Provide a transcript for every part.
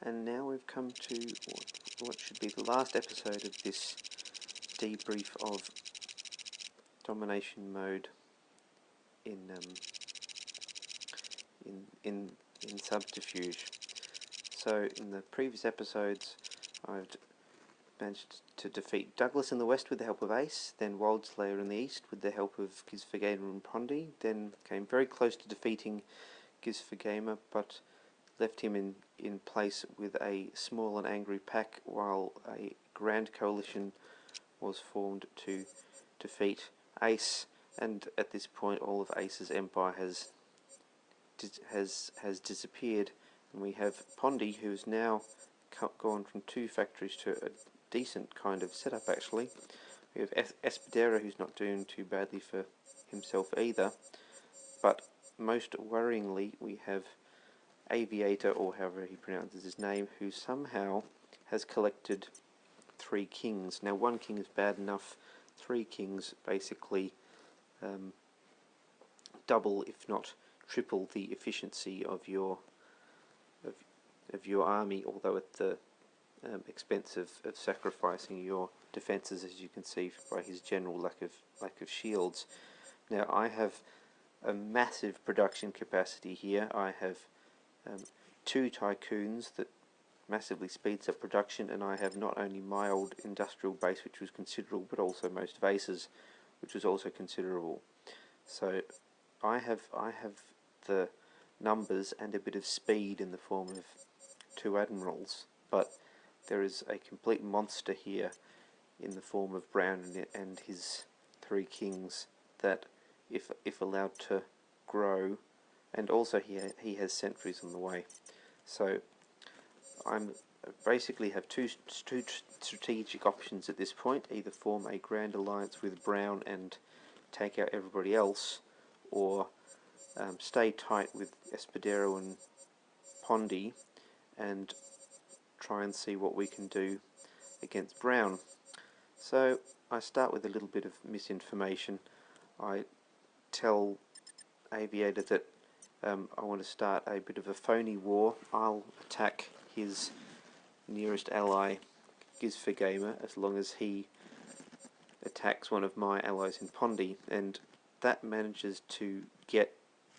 And now we've come to what should be the last episode of this debrief of Domination mode in Subterfuge. So in the previous episodes, I've managed to defeat Douglas in the west with the help of Ace, then Woldslayer in the east with the help of Gizfagamer and Pondi, then came very close to defeating Gizfagamer, but left him in place with a small and angry pack while a grand coalition was formed to defeat Ace, and at this point all of Ace's empire has disappeared, and we have Pondi, who's now gone from 2 factories to a decent kind of setup actually. We have Espadera, who's not doing too badly for himself either, but most worryingly we have Aviator, or however he pronounces his name, who somehow has collected 3 kings. Now 1 king is bad enough, 3 kings basically double if not triple the efficiency of your army, although at the expense of sacrificing your defences, as you can see by his general lack of shields. Now I have a massive production capacity here. I have 2 tycoons that massively speeds up production, and I have not only my old industrial base, which was considerable, but also most of Ace's, which was also considerable. So I have the numbers and a bit of speed in the form of 2 admirals, but there is a complete monster here in the form of Brown and his 3 kings that, if allowed to grow, and also he has sentries on the way. So I'm basically have two strategic options at this point: either form a grand alliance with Brown and take out everybody else, or stay tight with Espadero and Pondi and try and see what we can do against Brown. So I start with a little bit of misinformation. I tell Aviator that I want to start a bit of a phony war. I'll attack his nearest ally, Gizfagamer, as long as he attacks one of my allies in Pondi, and that manages to get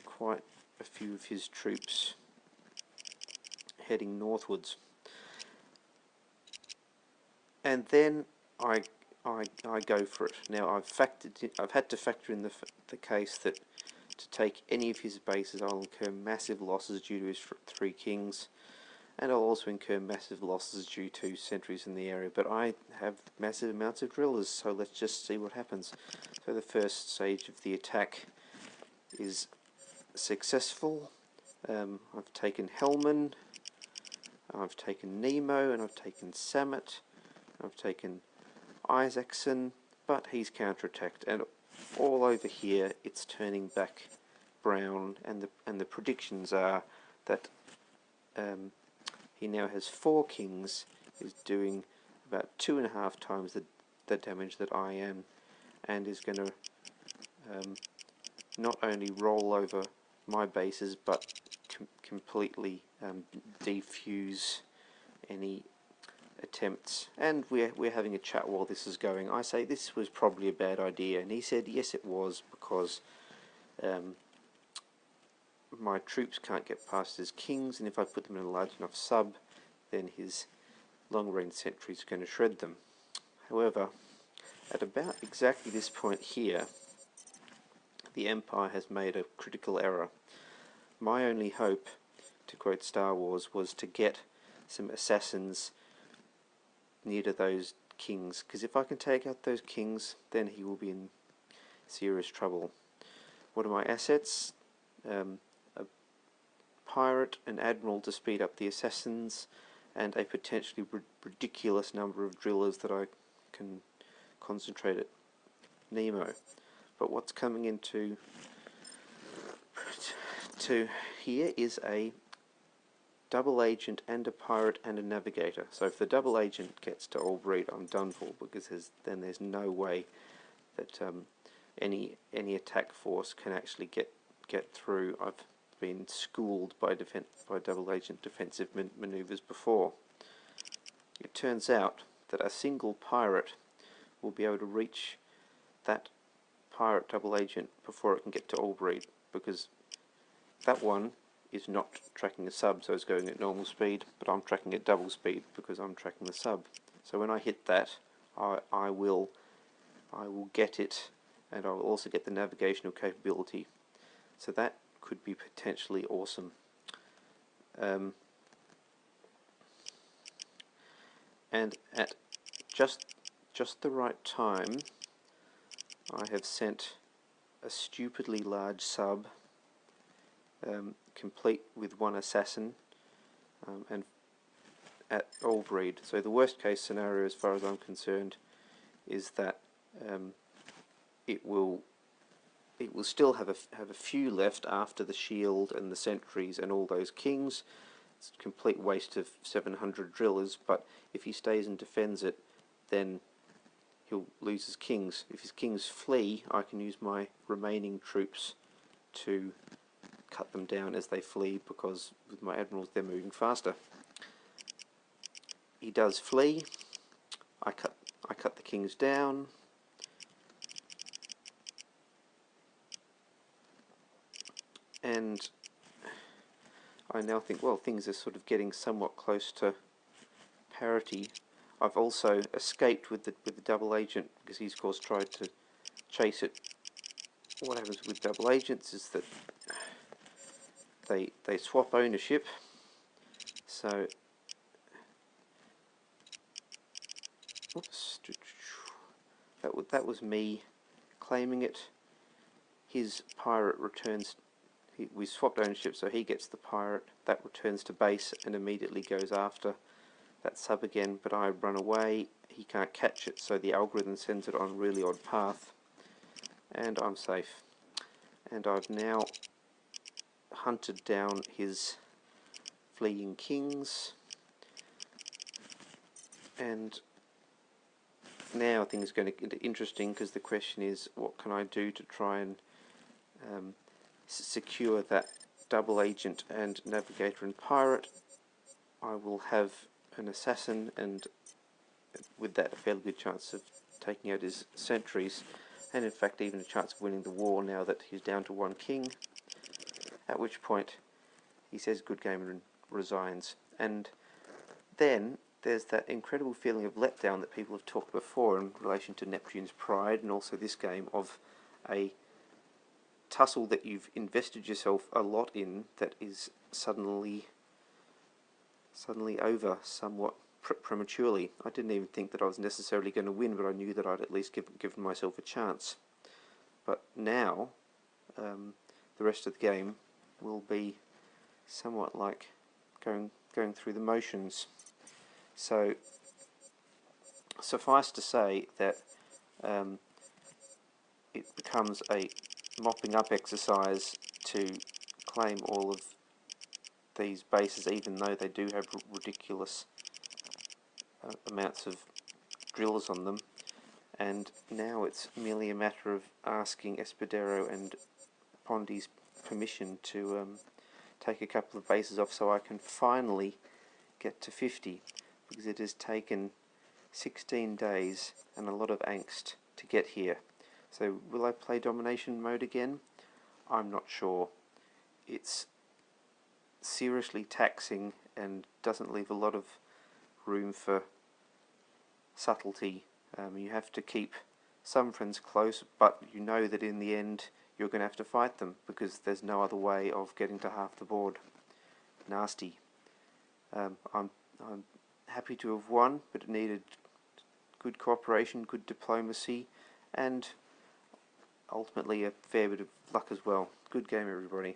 quite a few of his troops heading northwards. And then I go for it. Now I've had to factor in the case that to take any of his bases I'll incur massive losses due to his 3 kings, and I'll also incur massive losses due to sentries in the area, but I have massive amounts of drillers, so let's just see what happens. So the first stage of the attack is successful. I've taken Hellman, I've taken Nemo, and I've taken Samet, I've taken Isaacson, but he's counterattacked, and all over here it's turning back Brown, and the predictions are that he now has 4 kings, is doing about 2.5 times the damage that I am, and is going to not only roll over my bases but completely defuse any attempts. And we're having a chat while this is going. I say this was probably a bad idea, and he said yes it was, because my troops can't get past his kings, and if I put them in a large enough sub, then his long-range sentry is going to shred them. However, at about exactly this point here, the Empire has made a critical error. My only hope, to quote Star Wars, was to get some assassins near to those kings, because if I can take out those kings, then he will be in serious trouble. What are my assets? A pirate, an admiral to speed up the assassins, and a potentially ridiculous number of drillers that I can concentrate at Nemo. But what's coming into here is a double agent and a pirate and a navigator. So if the double agent gets to Albright, I'm done for, because then there's no way that any attack force can actually get through. I've been schooled by double agent defensive maneuvers before. It turns out that a single pirate will be able to reach that pirate double agent before it can get to all breed, because that one is not tracking a sub, so it's going at normal speed, but I'm tracking at double speed because I'm tracking the sub. So when I hit that, I will get it, and I will also get the navigational capability. So that could be potentially awesome. And at just the right time, I have sent a stupidly large sub, complete with one assassin, and at all breed. So the worst case scenario, as far as I'm concerned, is that it will still have a few left after the shield and the sentries and all those kings. It's a complete waste of 700 drillers, but if he stays and defends it, then he'll lose his kings. If his kings flee, I can use my remaining troops to cut them down as they flee, because with my admirals they're moving faster. He does flee. I cut the kings down. And I now think, well, things are sort of getting somewhat close to parity. I've also escaped with the double agent, because he's of course tried to chase it. What happens with double agents is that they swap ownership. So oops, that was me claiming it. His pirate returns. We swapped ownership, so he gets the pirate. That returns to base and immediately goes after that sub again, but I run away. He can't catch it, so the algorithm sends it on a really odd path, and I'm safe. And I've now hunted down his fleeing kings, and now things are going to get interesting, because the question is, what can I do to try and secure that double agent and navigator and pirate? I will have an assassin, and with that a fairly good chance of taking out his sentries, and in fact even a chance of winning the war now that he's down to one king, at which point he says good game and resigns. And then there's that incredible feeling of letdown that people have talked before in relation to Neptune's Pride, and also this game, of a tussle that you've invested yourself a lot in that is suddenly over somewhat prematurely. I didn't even think that I was necessarily going to win, but I knew that I'd at least given myself a chance. But now the rest of the game will be somewhat like going through the motions. So suffice to say that it becomes a mopping up exercise to claim all of these bases, even though they do have ridiculous amounts of drillers on them. And now it's merely a matter of asking Espadero and Pondi's permission to take a couple of bases off, so I can finally get to 50, because it has taken 16 days and a lot of angst to get here. So will I play domination mode again? I'm not sure. It's seriously taxing and doesn't leave a lot of room for subtlety. You have to keep some friends close, but you know that in the end you're going to have to fight them, because there's no other way of getting to half the board. Nasty. I'm happy to have won, but it needed good cooperation, good diplomacy, and ultimately a fair bit of luck as well. Good game, everybody.